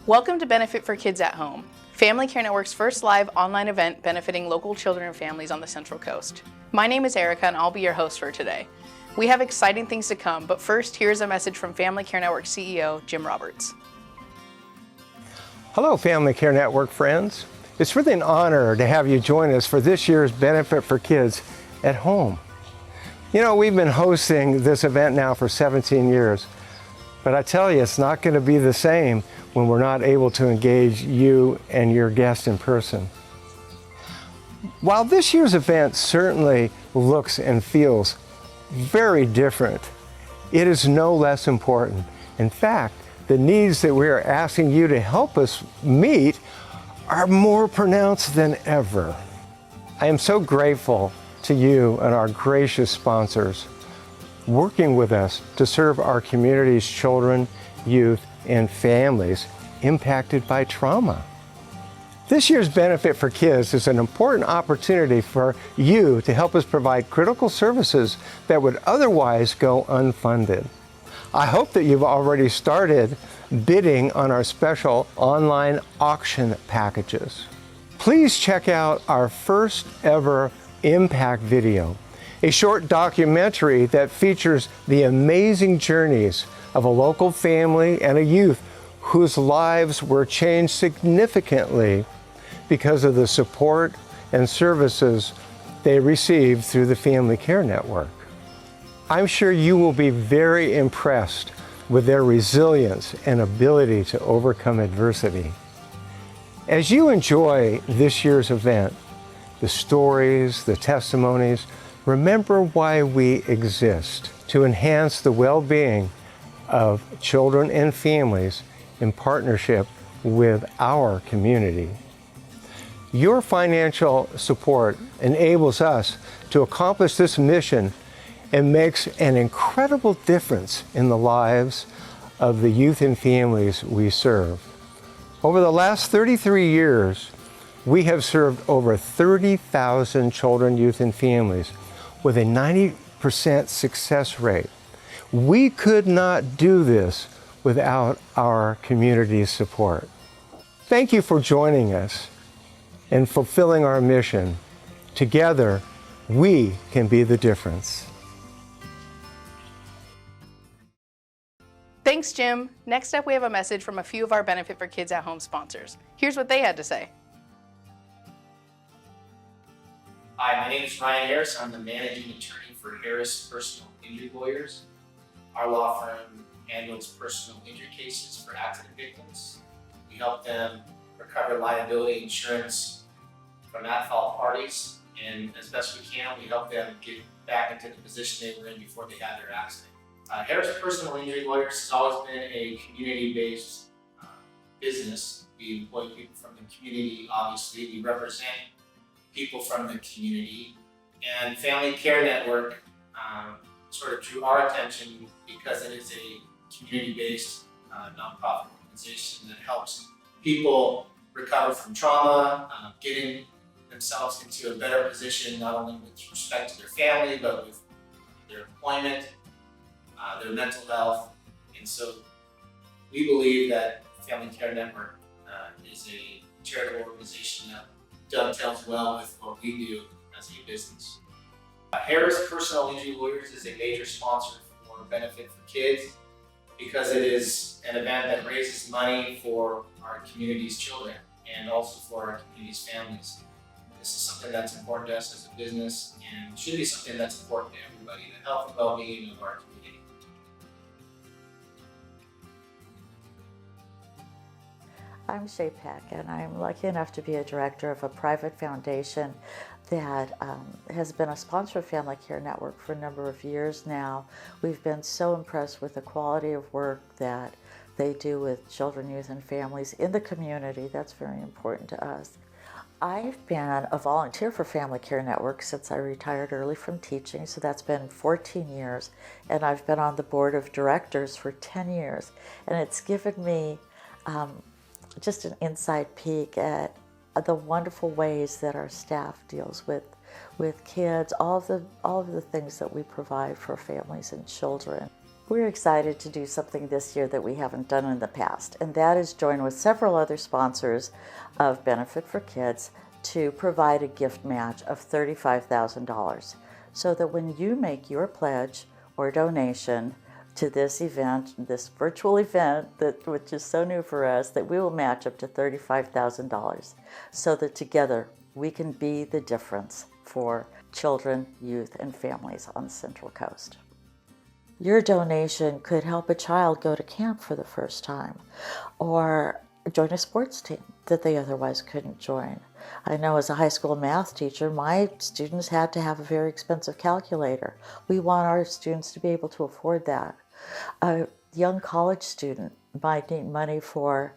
Welcome to Benefit for Kids at Home, Family Care Network's first live online event benefiting local children and families on the Central Coast. My name is Erica and I'll be your host for today. We have exciting things to come, but first, here's a message from Family Care Network CEO, Jim Roberts. Hello, Family Care Network friends. It's really an honor to have you join us for this year's Benefit for Kids at Home. You know, we've been hosting this event now for 17 years, but I tell you, it's not going to be the same when we're not able to engage you and your guests in person. While this year's event certainly looks and feels very different, it is no less important. In fact, the needs that we are asking you to help us meet are more pronounced than ever. I am so grateful to you and our gracious sponsors working with us to serve our community's children, youth, and families impacted by trauma. This year's Benefit for Kids is an important opportunity for you to help us provide critical services that would otherwise go unfunded. I hope that you've already started bidding on our special online auction packages. Please check out our first ever impact video, a short documentary that features the amazing journeys of a local family and a youth whose lives were changed significantly because of the support and services they received through the Family Care Network. I'm sure you will be very impressed with their resilience and ability to overcome adversity. As you enjoy this year's event, the stories, the testimonies, remember why we exist: to enhance the well-being of children and families in partnership with our community. Your financial support enables us to accomplish this mission and makes an incredible difference in the lives of the youth and families we serve. Over the last 33 years, we have served over 30,000 children, youth, and families with a 90% success rate. We could not do this without our community's support. Thank you for joining us and fulfilling our mission. Together, we can be the difference. Thanks, Jim. Next up, we have a message from a few of our Benefit for Kids at Home sponsors. Here's what they had to say. Hi, my name is Ryan Harris. I'm the managing attorney for Harris Personal Injury Lawyers. Our law firm handles personal injury cases for accident victims. We help them recover liability insurance from at-fault parties, and as best we can, we help them get back into the position they were in before they had their accident. Harris Personal Injury Lawyers has always been a community-based business. We employ people from the community, obviously. We represent people from the community. And Family Care Network sort of drew our attention because it is a community-based nonprofit organization that helps people recover from trauma, getting themselves into a better position, not only with respect to their family, but with their employment, their mental health. And so we believe that Family Care Network is a charitable organization that dovetails well with what we do as a business. Harris Personal Injury Lawyers is a major sponsor for Benefit for Kids because it is an event that raises money for our community's children and also for our community's families. This is something that's important to us as a business and should be something that's important to everybody, the health and well-being of our community. I'm Shay Peck, and I'm lucky enough to be a director of a private foundation that has been a sponsor of Family Care Network for a number of years now. We've been so impressed with the quality of work that they do with children, youth, and families in the community. That's very important to us. I've been a volunteer for Family Care Network since I retired early from teaching, so that's been 14 years, and I've been on the board of directors for 10 years, and it's given me just an inside peek at the wonderful ways that our staff deals with kids, all of the things that we provide for families and children. We're excited to do something this year that we haven't done in the past, and that is join with several other sponsors of Benefit for Kids to provide a gift match of $35,000 so that when you make your pledge or donation to this event, this virtual event, which is so new for us, that we will match up to $35,000 so that together we can be the difference for children, youth, and families on the Central Coast. Your donation could help a child go to camp for the first time or join a sports team that they otherwise couldn't join. I know as a high school math teacher, my students had to have a very expensive calculator. We want our students to be able to afford that. A young college student might need money for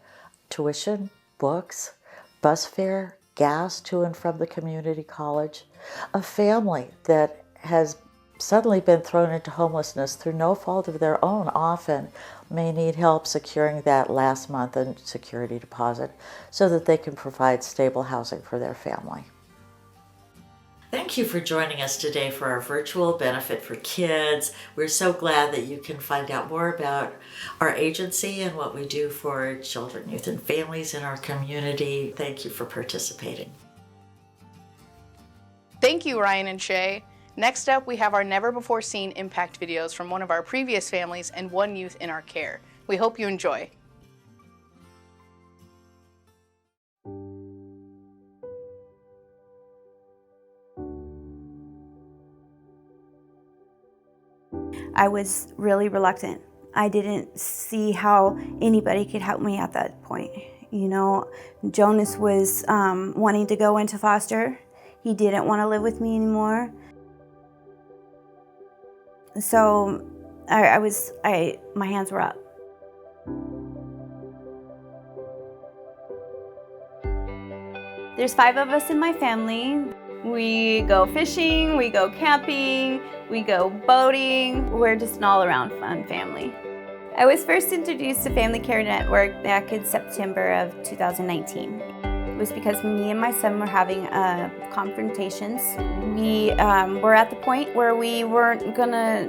tuition, books, bus fare, gas to and from the community college. A family that has suddenly been thrown into homelessness through no fault of their own often may need help securing that last month in security deposit so that they can provide stable housing for their family. Thank you for joining us today for our virtual Benefit for Kids. We're so glad that you can find out more about our agency and what we do for children, youth, and families in our community. Thank you for participating. Thank you, Ryan and Shay. Next up, we have our never-before-seen impact videos from one of our previous families and one youth in our care. We hope you enjoy. I was really reluctant. I didn't see how anybody could help me at that point. You know, Jonas was wanting to go into foster. He didn't want to live with me anymore. So my hands were up. There's 5 of us in my family. We go fishing, we go camping, we go boating. We're just an all-around fun family. I was first introduced to Family Care Network back in September of 2019. It was because me and my son were having confrontations. We were at the point where we weren't gonna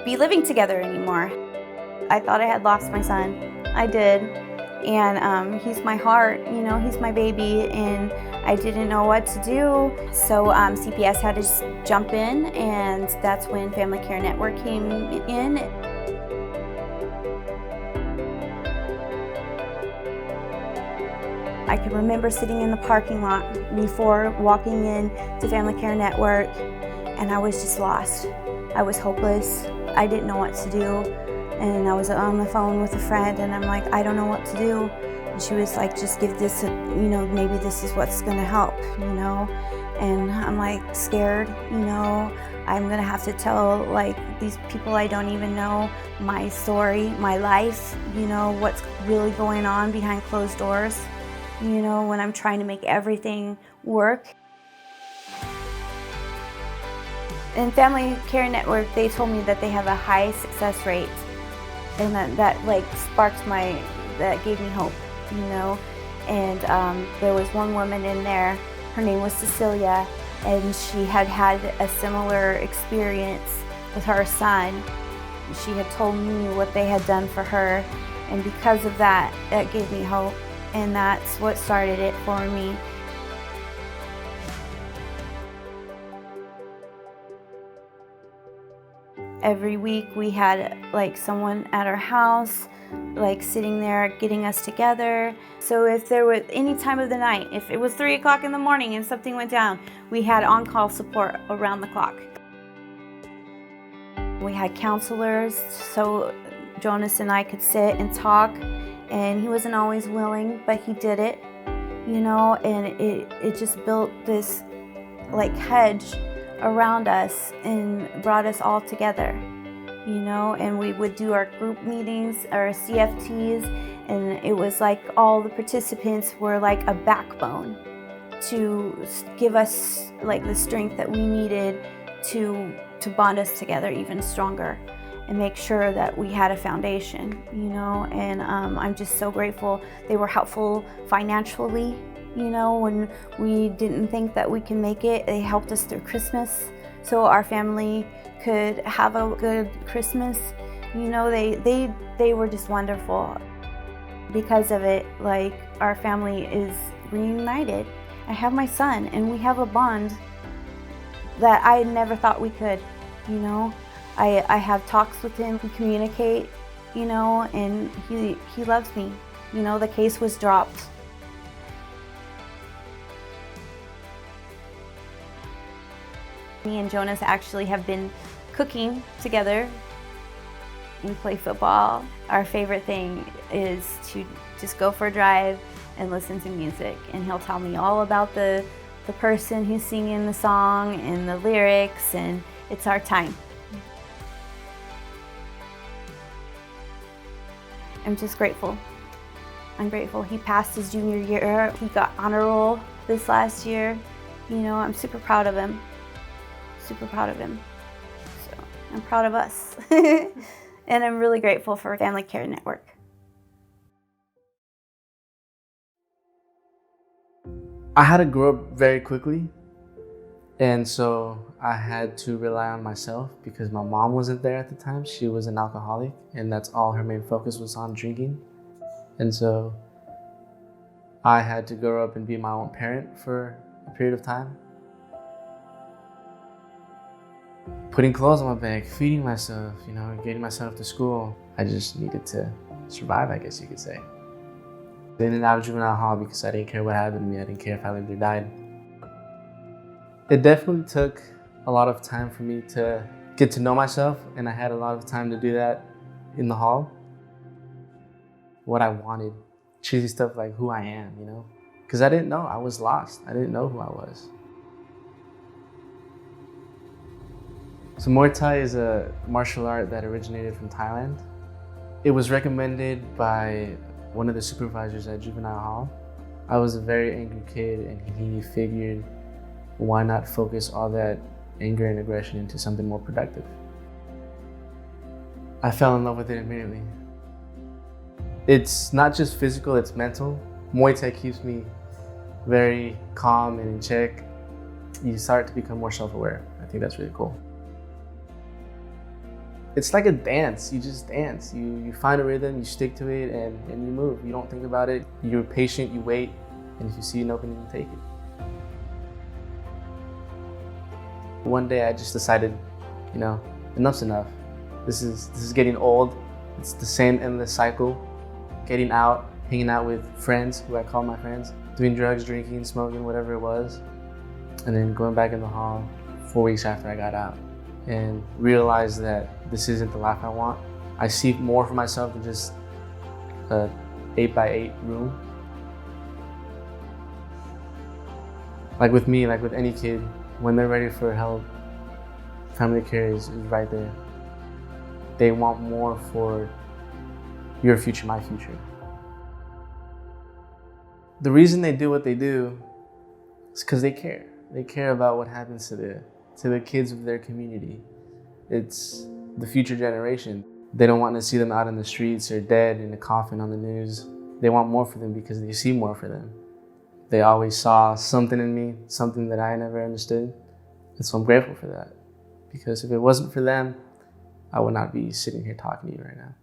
be living together anymore. I thought I had lost my son. I did. And he's my heart, you know, he's my baby, and I didn't know what to do. So CPS had to just jump in, and that's when Family Care Network came in. I can remember sitting in the parking lot before walking in to Family Care Network, and I was just lost. I was hopeless. I didn't know what to do. And I was on the phone with a friend, and I'm like, I don't know what to do. And she was like, just give this, maybe this is what's gonna help, And I'm like scared, I'm gonna have to tell like these people I don't even know my story, my life, what's really going on behind closed doors, when I'm trying to make everything work. In Family Care Network, they told me that they have a high success rate. And that like sparked that gave me hope, And there was one woman in there, her name was Cecilia, and she had had a similar experience with her son. She had told me what they had done for her, and because of that, that gave me hope, and that's what started it for me. Every week we had like someone at our house, like sitting there getting us together. So if there was any time of the night, if it was 3 o'clock in the morning and something went down, we had on-call support around the clock. We had counselors, so Jonas and I could sit and talk, and he wasn't always willing, but he did it, and it just built this like hedge around us and brought us all together, and we would do our group meetings, our CFTs, and it was like all the participants were like a backbone to give us like the strength that we needed to bond us together even stronger and make sure that we had a foundation, and I'm just so grateful. They were helpful financially. When we didn't think that we can make it, they helped us through Christmas so our family could have a good Christmas. You know, they were just wonderful. Because of it, like, our family is reunited. I have my son, and we have a bond that I never thought we could, you know. I have talks with him, we communicate, you know, and he loves me. You know, the case was dropped. Me and Jonas actually have been cooking together. We play football. Our favorite thing is to just go for a drive and listen to music. And he'll tell me all about the person who's singing the song and the lyrics, and it's our time. I'm just grateful. I'm grateful. He passed his junior year. He got honor roll this last year. You know, I'm super proud of him. Super proud of him. So I'm proud of us. And I'm really grateful for Family Care Network. I had to grow up very quickly, and so I had to rely on myself because my mom wasn't there at the time. She was an alcoholic, and that's all her main focus was on drinking. And so I had to grow up and be my own parent for a period of time. Putting clothes on my back, feeding myself, you know, getting myself to school. I just needed to survive, I guess you could say. In and out of juvenile hall because I didn't care what happened to me. I didn't care if I lived or died. It definitely took a lot of time for me to get to know myself, and I had a lot of time to do that in the hall. What I wanted, cheesy stuff like who I am, you know? Because I didn't know, I was lost. I didn't know who I was. So Muay Thai is a martial art that originated from Thailand. It was recommended by one of the supervisors at juvenile hall. I was a very angry kid, and he figured, why not focus all that anger and aggression into something more productive? I fell in love with it immediately. It's not just physical, it's mental. Muay Thai keeps me very calm and in check. You start to become more self-aware. I think that's really cool. It's like a dance. You just dance. You find a rhythm, you stick to it, and you move. You don't think about it. You're patient, you wait, and if you see an opening, you take it. One day I just decided, you know, enough's enough. This is getting old. It's the same endless cycle. Getting out, hanging out with friends, who I call my friends, doing drugs, drinking, smoking, whatever it was, and then going back in the hall 4 weeks after I got out. And realize that this isn't the life I want. I see more for myself than just a 8x8 room. Like with me, like with any kid, when they're ready for help, Family Care is right there. They want more for your future, my future. The reason they do what they do is because they care. They care about what happens to the kids of their community. It's the future generation. They don't want to see them out in the streets or dead in a coffin on the news. They want more for them because they see more for them. They always saw something in me, something that I never understood. And so I'm grateful for that. Because if it wasn't for them, I would not be sitting here talking to you right now.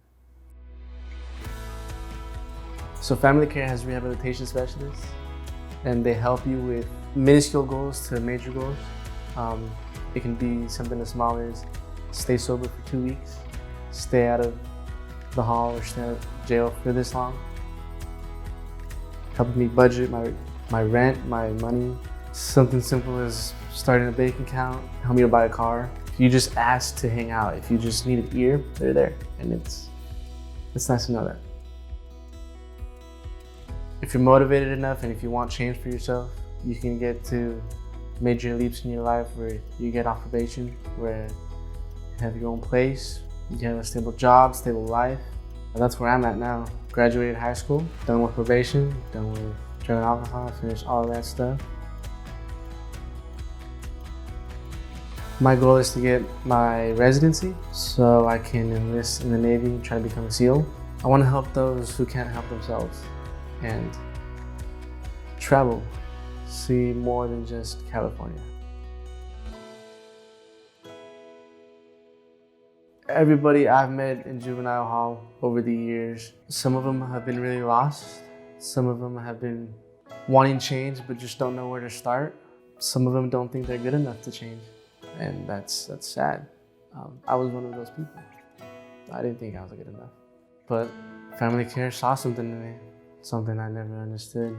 So Family Care has rehabilitation specialists, and they help you with minuscule goals to major goals. It can be something as small as stay sober for 2 weeks, stay out of the hall or stay out of jail for this long. Helping me budget my rent, my money. Something simple as starting a bank account, help me to buy a car. If you just ask to hang out, if you just need an ear, they're there. And it's nice to know that. If you're motivated enough and if you want change for yourself, you can get to major leaps in your life where you get off probation, where you have your own place, you have a stable job, stable life. And that's where I'm at now. Graduated high school, done with probation, done with drug and alcohol, finished all of that stuff. My goal is to get my residency so I can enlist in the Navy and try to become a SEAL. I want to help those who can't help themselves and travel, see more than just California. Everybody I've met in juvenile hall over the years, some of them have been really lost. Some of them have been wanting change but just don't know where to start. Some of them don't think they're good enough to change, and that's sad. I was one of those people. I didn't think I was good enough. But family care saw something in me, something I never understood.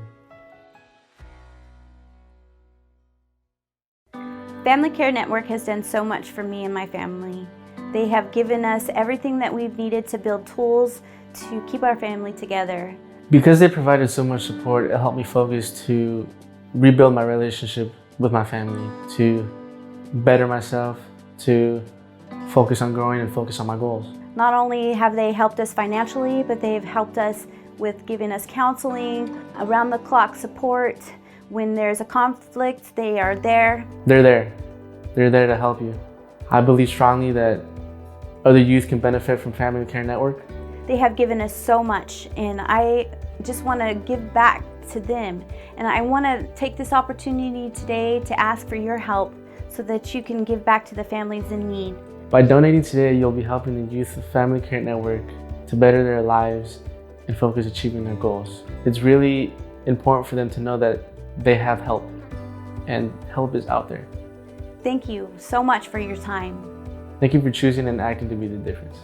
Family Care Network has done so much for me and my family. They have given us everything that we've needed to build tools to keep our family together. Because they provided so much support, it helped me focus to rebuild my relationship with my family, to better myself, to focus on growing and focus on my goals. Not only have they helped us financially, but they've helped us with giving us counseling, around-the-clock support. When there's a conflict, they are there. They're there. They're there to help you. I believe strongly that other youth can benefit from Family Care Network. They have given us so much, and I just want to give back to them. And I want to take this opportunity today to ask for your help so that you can give back to the families in need. By donating today, you'll be helping the youth of Family Care Network to better their lives and focus achieving their goals. It's really important for them to know that they have help, and help is out there. Thank you so much for your time. Thank you for choosing and acting to be the difference.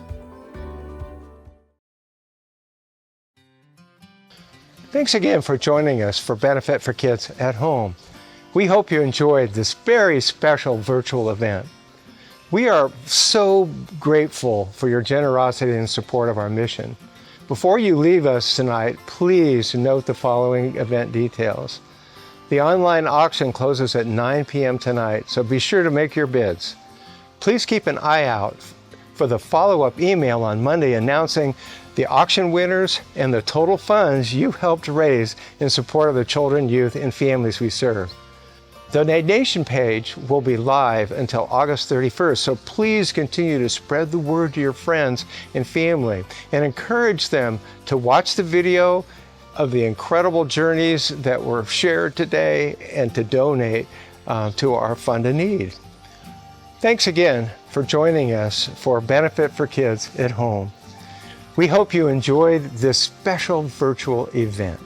Thanks again for joining us for Benefit for Kids at Home. We hope you enjoyed this very special virtual event. We are so grateful for your generosity and support of our mission. Before you leave us tonight, please note the following event details. The online auction closes at 9 p.m. tonight, so be sure to make your bids. Please keep an eye out for the follow-up email on Monday announcing the auction winners and the total funds you helped raise in support of the children, youth, and families we serve. The donation page will be live until August 31st, so please continue to spread the word to your friends and family and encourage them to watch the video of the incredible journeys that were shared today and to donate to our Fund a Need. Thanks again for joining us for Benefit for Kids at Home. We hope you enjoyed this special virtual event.